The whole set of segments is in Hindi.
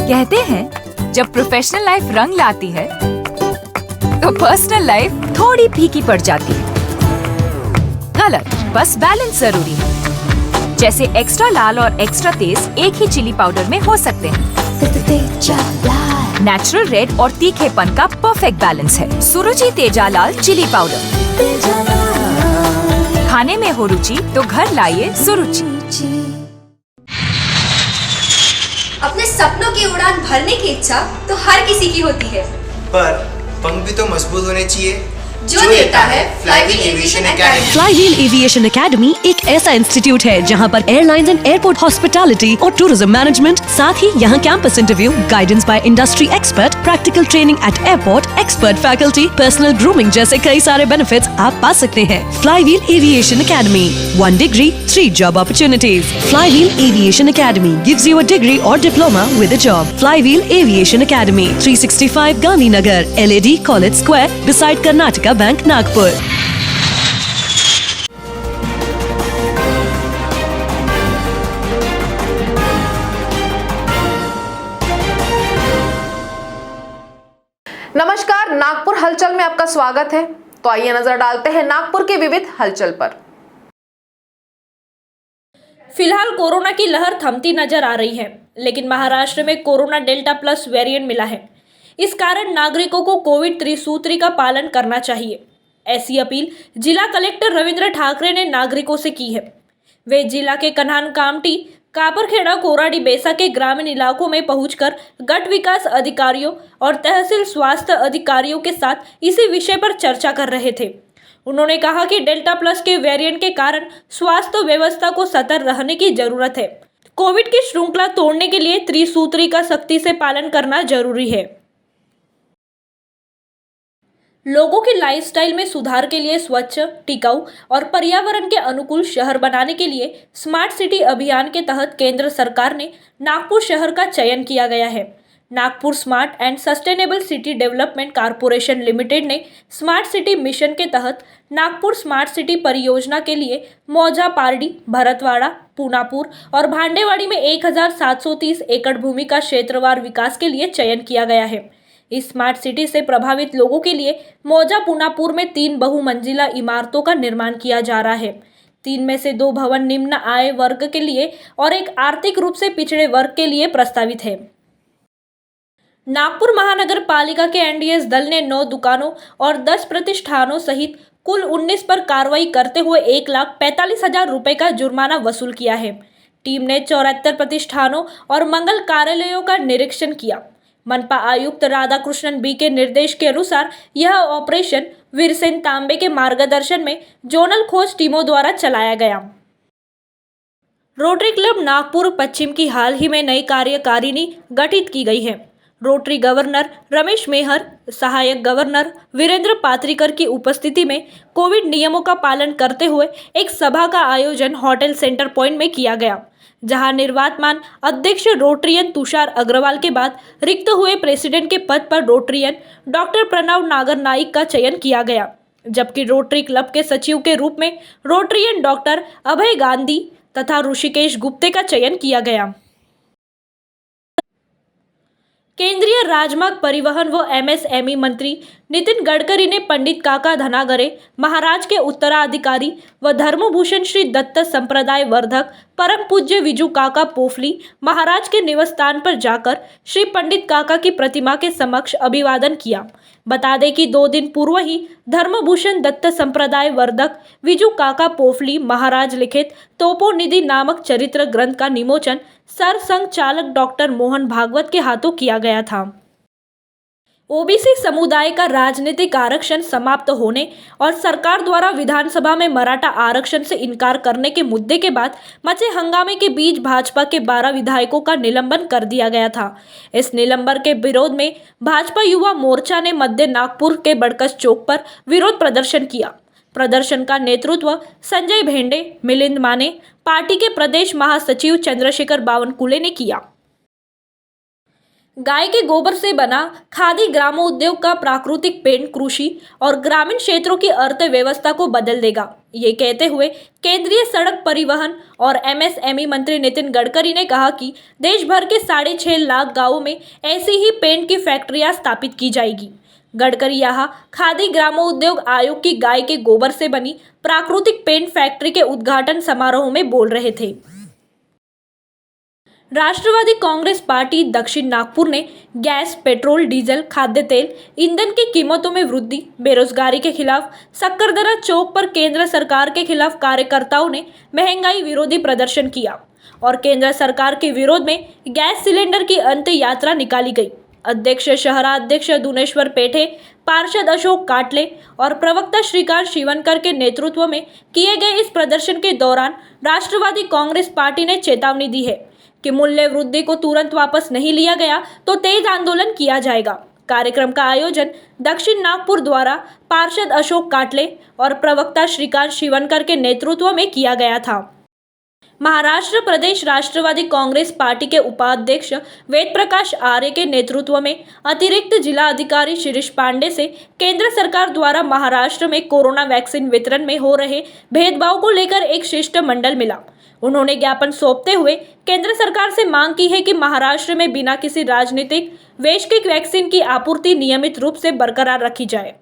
कहते हैं जब प्रोफेशनल लाइफ रंग लाती है तो पर्सनल लाइफ थोड़ी फीकी पड़ जाती है। गलत, बस बैलेंस जरूरी है। जैसे एक्स्ट्रा लाल और एक्स्ट्रा तेज एक ही चिली पाउडर में हो सकते हैं। नेचुरल रेड और तीखेपन का परफेक्ट बैलेंस है सुरुचि तेजा लाल चिली पाउडर। खाने में हो रुचि तो घर लाइए सुरुचि। अपने सपनों की उड़ान भरने की इच्छा तो हर किसी की होती है, पर पंख भी तो मजबूत होने चाहिए जो देता है flywheel aviation academy. Flywheel aviation academy एक ऐसा इंस्टीट्यूट है जहां पर एयरलाइंस एंड एयरपोर्ट हॉस्पिटैलिटी और टूरिज्म मैनेजमेंट, साथ ही यहां campus interview, guidance by industry expert, practical training at airport, expert faculty, personal grooming जैसे कई सारे बेनिफिट्स आप पा सकते हैं। Flywheel aviation academy, 1 degree, 3 job opportunities. Flywheel Aviation Academy gives you a degree or diploma with a job. Flywheel Aviation Academy, 365 Gandhinagar, LAD College Square, beside Karnataka Bank, Nagpur. नमस्कार, नागपुर हलचल में आपका स्वागत है। तो आइए नजर डालते हैं नागपुर के विविध हलचल पर। फिलहाल कोरोना की लहर थमती नजर आ रही है, लेकिन महाराष्ट्र में कोरोना डेल्टा प्लस वेरिएंट मिला है। इस कारण नागरिकों को कोविड त्रिसूत्री का पालन करना चाहिए, ऐसी अपील जिला कलेक्टर रविंद्र ठाकरे ने नागरिकों से की है। वे जिला के कन्हान कामटी, कापरखेड़ा, कोराडी, बेसा के ग्रामीण इलाकों में पहुंचकर गट विकास अधिकारियों और तहसील स्वास्थ्य अधिकारियों के साथ इसी विषय पर चर्चा कर रहे थे। उन्होंने कहा कि डेल्टा प्लस के वेरिएंट के कारण स्वास्थ्य व्यवस्था को सतर्क रहने की जरूरत है। कोविड की श्रृंखला तोड़ने के लिए त्रिसूत्री का सख्ती से पालन करना जरूरी है। लोगों के लाइफस्टाइल में सुधार के लिए स्वच्छ, टिकाऊ और पर्यावरण के अनुकूल शहर बनाने के लिए स्मार्ट सिटी अभियान के तहत केंद्र सरकार ने नागपुर शहर का चयन किया गया है। Nagpur smart and sustainable city development corporation limited ने स्मार्ट सिटी मिशन के तहत नागपुर स्मार्ट सिटी परियोजना के लिए मौजा, पारडी, भरतवाड़ा, पूनापुर और भांडेवाड़ी में 1730 एकड़ भूमि का क्षेत्रवार विकास के लिए चयन किया गया है। इस स्मार्ट सिटी से प्रभावित लोगों के लिए मौजा पूनापुर में 3 बहुमंजिला इमारतों का निर्माण किया जा रहा है। 3 में से 2 भवन निम्न आय वर्ग के लिए और एक आर्थिक रूप से पिछड़े वर्ग के लिए प्रस्तावित है। नागपुर महानगर पालिका के एनडीएस दल ने 9 दुकानों और 10 प्रतिष्ठानों सहित कुल 19 पर कार्रवाई करते हुए 1,45,000 रुपए का जुर्माना वसूल किया है। टीम ने 74 प्रतिष्ठानों और मंगल कार्यालयों का निरीक्षण किया। मनपा आयुक्त राधाकृष्णन बी के निर्देश के अनुसार यह ऑपरेशन वीरसेन तांबे के मार्गदर्शन में जोनल खोज टीमों द्वारा चलाया गया। रोटरी क्लब नागपुर पश्चिम की हाल ही में नई कार्यकारिणी गठित की गई है। रोटरी गवर्नर रमेश मेहर, सहायक गवर्नर वीरेंद्र पात्रिकर की उपस्थिति में कोविड नियमों का पालन करते हुए एक सभा का आयोजन होटल सेंटर पॉइंट में किया गया, जहां निर्वातमान अध्यक्ष रोटरियन तुषार अग्रवाल के बाद रिक्त हुए प्रेसिडेंट के पद पर रोटरियन डॉक्टर प्रणव नागर नाइक का चयन किया गया, जबकि रोटरी क्लब के सचिव के रूप में रोटरियन डॉक्टर अभय गांधी तथा ऋषिकेश गुप्ते का चयन किया गया। केंद्रीय राजमार्ग, परिवहन व एमएसएमई मंत्री नितिन गडकरी ने पंडित काका धनागरे महाराज के उत्तराधिकारी व धर्मभूषण श्री दत्त संप्रदाय वर्धक परम पूज्य विजू काका पोफली महाराज के निवास स्थान पर जाकर श्री पंडित काका की प्रतिमा के समक्ष अभिवादन किया। बता दें कि 2 दिन पूर्व ही धर्मभूषण दत्त संप्रदाय वर्धक विजू काका पोफली महाराज लिखित तपोनिधि नामक चरित्र ग्रंथ का विमोचन सरसंघ चालक डॉक्टर मोहन भागवत के हाथों किया गया था। ओबीसी समुदाय का राजनीतिक आरक्षण समाप्त होने और सरकार द्वारा विधानसभा में मराठा आरक्षण से इनकार करने के मुद्दे के बाद मचे हंगामे के बीच भाजपा के 12 विधायकों का निलंबन कर दिया गया था। इस निलंबन के विरोध में भाजपा युवा मोर्चा ने मध्य नागपुर के बड़कस चौक पर विरोध प्रदर्शन किया। प्रदर्शन का नेतृत्व संजय भेंडे, मिलिंद माने, पार्टी के प्रदेश महासचिव चंद्रशेखर बावनकुले ने किया। गाय के गोबर से बना खादी ग्रामोद्योग का प्राकृतिक पेंट कृषि और ग्रामीण क्षेत्रों की अर्थव्यवस्था को बदल देगा। ये कहते हुए केंद्रीय सड़क परिवहन और एमएसएमई मंत्री नितिन गडकरी ने कहा कि देश भर के 6.5 लाख गांवों में ऐसी ही पेंट की फैक्ट्रियां स्थापित की जाएगी। गडकरी यहाँ खादी ग्रामोद्योग आयोग की गाय के गोबर से बनी प्राकृतिक पेंट फैक्ट्री के उद्घाटन समारोह में बोल रहे थे। राष्ट्रवादी कांग्रेस पार्टी दक्षिण नागपुर ने गैस, पेट्रोल, डीजल, खाद्य तेल, ईंधन की कीमतों में वृद्धि, बेरोजगारी के खिलाफ सक्करदरा चौक पर केंद्र सरकार के खिलाफ कार्यकर्ताओं ने महंगाई विरोधी प्रदर्शन किया और केंद्र सरकार के विरोध में गैस सिलेंडर की अंत यात्रा निकाली गई। अध्यक्ष शहराध्यक्ष दुनेश्वर पेठे, पार्षद अशोक काटले और प्रवक्ता श्रीकांत शिवनकर के नेतृत्व में किए गए इस प्रदर्शन के दौरान राष्ट्रवादी कांग्रेस पार्टी ने चेतावनी दी है कि मूल्य वृद्धि को तुरंत वापस नहीं लिया गया तो तेज आंदोलन किया जाएगा। कार्यक्रम का आयोजन दक्षिण नागपुर द्वारा पार्षद अशोक काटले और प्रवक्ता श्रीकांत शिवनकर के नेतृत्व में किया गया था। महाराष्ट्र प्रदेश राष्ट्रवादी कांग्रेस पार्टी के उपाध्यक्ष वेद प्रकाश आर्य के नेतृत्व में अतिरिक्त जिला अधिकारी शिरीष पांडे से केंद्र सरकार द्वारा महाराष्ट्र में कोरोना वैक्सीन वितरण में हो रहे भेदभाव को लेकर एक शिष्टमंडल मिला। उन्होंने ज्ञापन सौंपते हुए केंद्र सरकार से मांग की है कि महाराष्ट्र में बिना किसी राजनीतिक वैश्विक वैक्सीन की आपूर्ति नियमित रूप से बरकरार रखी जाए।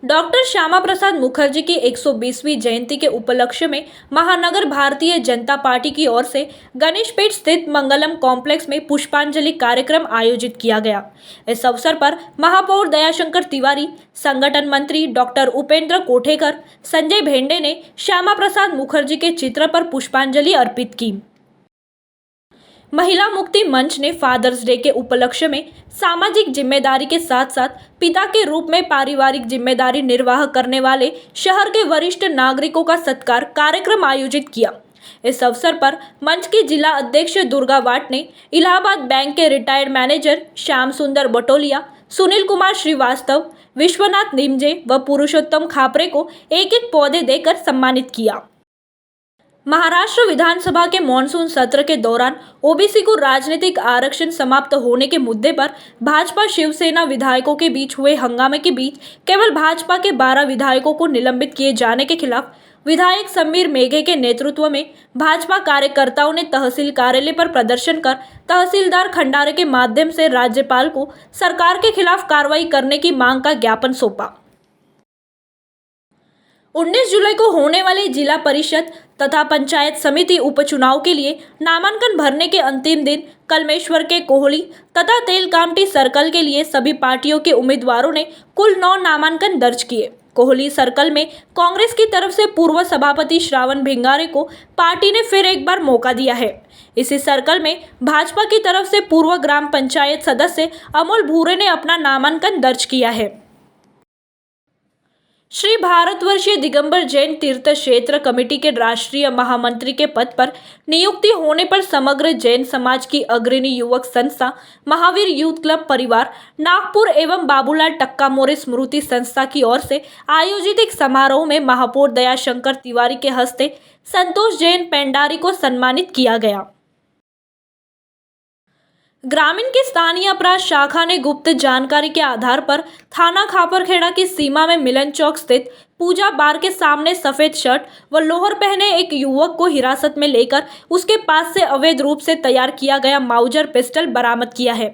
डॉक्टर श्यामा प्रसाद मुखर्जी की 120वीं जयंती के उपलक्ष्य में महानगर भारतीय जनता पार्टी की ओर से गणेशपेट स्थित मंगलम कॉम्प्लेक्स में पुष्पांजलि कार्यक्रम आयोजित किया गया। इस अवसर पर महापौर दयाशंकर तिवारी, संगठन मंत्री डॉक्टर उपेंद्र कोठेकर, संजय भेंडे ने श्यामा प्रसाद मुखर्जी के चित्र पर पुष्पांजलि अर्पित की। महिला मुक्ति मंच ने फादर्स डे के उपलक्ष्य में सामाजिक जिम्मेदारी के साथ साथ पिता के रूप में पारिवारिक जिम्मेदारी निर्वाह करने वाले शहर के वरिष्ठ नागरिकों का सत्कार कार्यक्रम आयोजित किया। इस अवसर पर मंच की जिला अध्यक्ष दुर्गा वाट ने इलाहाबाद बैंक के रिटायर्ड मैनेजर श्याम सुंदर बटोलिया, सुनील कुमार श्रीवास्तव, विश्वनाथ निमजे व पुरुषोत्तम खापरे को एक पौधे देकर सम्मानित किया। महाराष्ट्र विधानसभा के मॉनसून सत्र के दौरान ओबीसी को राजनीतिक आरक्षण समाप्त होने के मुद्दे पर भाजपा शिवसेना विधायकों के बीच हुए हंगामे के बीच केवल भाजपा के 12 विधायकों को निलंबित किए जाने के खिलाफ विधायक समीर मेघे के नेतृत्व में भाजपा कार्यकर्ताओं ने तहसील कार्यालय पर प्रदर्शन कर तहसीलदार खंडारे के माध्यम से राज्यपाल को सरकार के खिलाफ कार्रवाई करने की मांग का ज्ञापन सौंपा। 19 जुलाई को होने वाले जिला परिषद तथा पंचायत समिति उपचुनाव के लिए नामांकन भरने के अंतिम दिन कलमेश्वर के कोहली तथा तेलकामटी सर्कल के लिए सभी पार्टियों के उम्मीदवारों ने कुल 9 नामांकन दर्ज किए। कोहली सर्कल में कांग्रेस की तरफ से पूर्व सभापति श्रावण भिंगारे को पार्टी ने फिर एक बार मौका दिया है। इसी सर्कल में भाजपा की तरफ से पूर्व ग्राम पंचायत सदस्य अमोल भूरे ने अपना नामांकन दर्ज किया है। श्री भारतवर्षीय दिगंबर जैन तीर्थ क्षेत्र कमेटी के राष्ट्रीय महामंत्री के पद पर नियुक्ति होने पर समग्र जैन समाज की अग्रणी युवक संस्था महावीर यूथ क्लब परिवार नागपुर एवं बाबूलाल टक्का मोरे स्मृति संस्था की ओर से आयोजित एक समारोह में महापौर दयाशंकर तिवारी के हस्ते संतोष जैन पेंडारी को सम्मानित किया गया। ग्रामीण की स्थानीय अपराध शाखा ने गुप्त जानकारी के आधार पर थाना खापरखेड़ा की सीमा में मिलन चौक स्थित पूजा बार के सामने सफेद शर्ट व लोअर पहने एक युवक को हिरासत में लेकर उसके पास से अवैध रूप से तैयार किया गया माउजर पिस्टल बरामद किया है।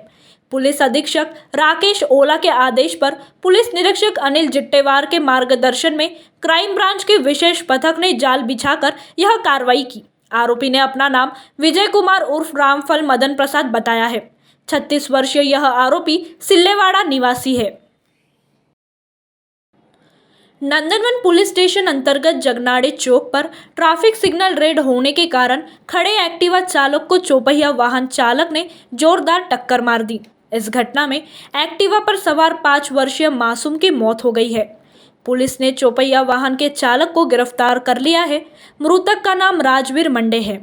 पुलिस अधीक्षक राकेश ओला के आदेश पर पुलिस निरीक्षक अनिल जिट्टेवार के मार्गदर्शन में क्राइम ब्रांच के विशेष पथक ने जाल बिछाकर यह कार्रवाई की। आरोपी ने अपना नाम विजय कुमार उर्फ रामफल मदन प्रसाद बताया है। 36 वर्षीय यह आरोपी सिल्लेवाड़ा निवासी है। नंदनवन पुलिस स्टेशन अंतर्गत जगनाड़े चौक पर ट्रैफिक सिग्नल रेड होने के कारण खड़े एक्टिवा चालक को चौपहिया वाहन चालक ने जोरदार टक्कर मार दी। इस घटना में एक्टिवा पर सवार 5 वर्षीय मासूम की मौत हो गई है। पुलिस ने चौपहिया वाहन के चालक को गिरफ्तार कर लिया है। मृतक का नाम राजवीर मंडे है।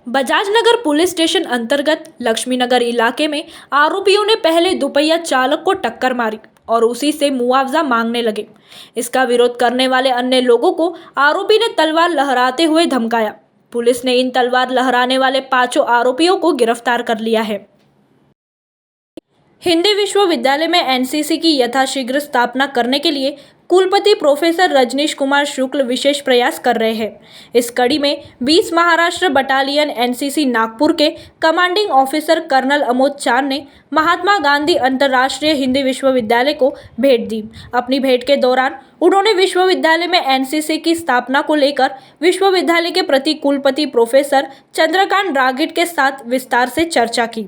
बजाजनगर पुलिस स्टेशन अंतर्गत लक्ष्मीनगर इलाके में आरोपियों ने पहले दुपहिया चालक को टक्कर मारी और उसी से मुआवजा मांगने लगे। इसका विरोध करने वाले अन्य लोगों को आरोपी ने तलवार लहराते हुए धमकाया। पुलिस ने इन तलवार लहराने वाले 5 आरोपियों को गिरफ्तार कर लिया है। हिंदी विश्वविद्यालय में एनसीसी की यथाशीघ्र स्थापना करने के लिए कुलपति प्रोफेसर रजनीश कुमार शुक्ल विशेष प्रयास कर रहे हैं। इस कड़ी में 20 महाराष्ट्र बटालियन एनसीसी नागपुर के कमांडिंग ऑफिसर कर्नल अमोद चांद ने महात्मा गांधी अंतर्राष्ट्रीय हिंदी विश्वविद्यालय को भेंट दी। अपनी भेंट के दौरान उन्होंने विश्वविद्यालय में एनसीसी की स्थापना को लेकर विश्वविद्यालय के प्रति कुलपति प्रोफेसर चंद्रकांत रागिट के साथ विस्तार से चर्चा की।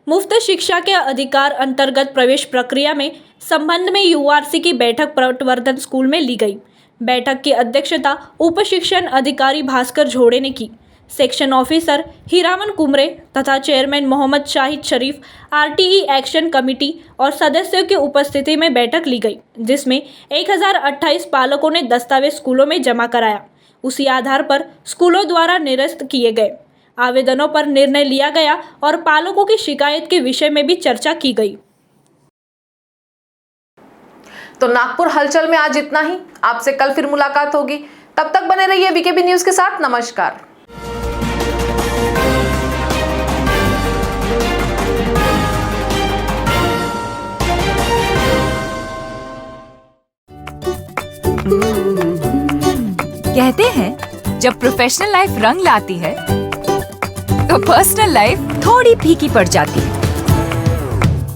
मुफ्त शिक्षा के अधिकार अंतर्गत प्रवेश प्रक्रिया में संबंध में यूआरसी की बैठक पटवर्धन स्कूल में ली गई। बैठक की अध्यक्षता उप शिक्षण अधिकारी भास्कर झोड़े ने की। सेक्शन ऑफिसर हीरामन कुमरे तथा चेयरमैन मोहम्मद शाहिद शरीफ आरटीई एक्शन कमेटी और सदस्यों की उपस्थिति में बैठक ली गई, जिसमें 1028 पालकों ने दस्तावेज स्कूलों में जमा कराया। उसी आधार पर स्कूलों द्वारा निरस्त किए गए आवेदनों पर निर्णय लिया गया और पालकों की शिकायत के विषय में भी चर्चा की गई। तो नागपुर हलचल में आज इतना ही। आपसे कल फिर मुलाकात होगी। तब तक बने रहिए वीकेबी न्यूज के साथ। नमस्कार। कहते हैं जब प्रोफेशनल लाइफ रंग लाती है तो पर्सनल लाइफ थोड़ी फीकी पड़ जाती है।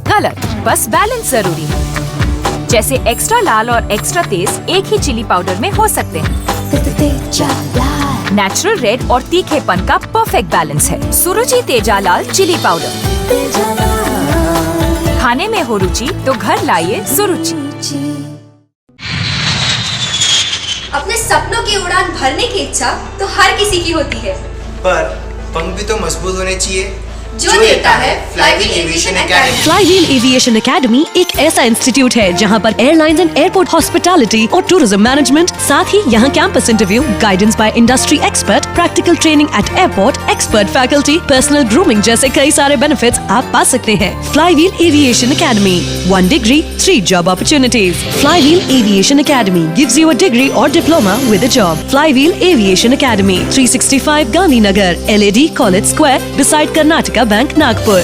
गलत, बस बैलेंस जरूरी है। जैसे एक्स्ट्रा लाल और एक्स्ट्रा तेज एक ही चिली पाउडर में हो सकते हैं। नेचुरल रेड और तीखेपन का परफेक्ट बैलेंस है सुरुचि तेजा लाल चिली पाउडर। खाने में हो रुचि तो घर लाइए सुरुचि। अपने सपनों की उड़ान भरने की इच्छा तो हर किसी की होती है, पर पंख भी तो मजबूत होने चाहिए जो देता है flywheel aviation academy. Flywheel aviation academy एक ऐसा इंस्टीट्यूट है जहां पर एयरलाइंस एंड एयरपोर्ट हॉस्पिटैलिटी और टूरिज्म मैनेजमेंट, साथ ही यहां campus interview, guidance by industry expert, practical training at airport, expert faculty, personal grooming जैसे कई सारे बेनिफिट्स आप पा सकते हैं। Flywheel aviation academy, 1 degree, 3 job opportunities. Flywheel Aviation Academy gives you a degree or diploma with a job. Flywheel Aviation Academy, 365 Gandhinagar, LAD College Square, beside Karnataka Bank, Nagpur.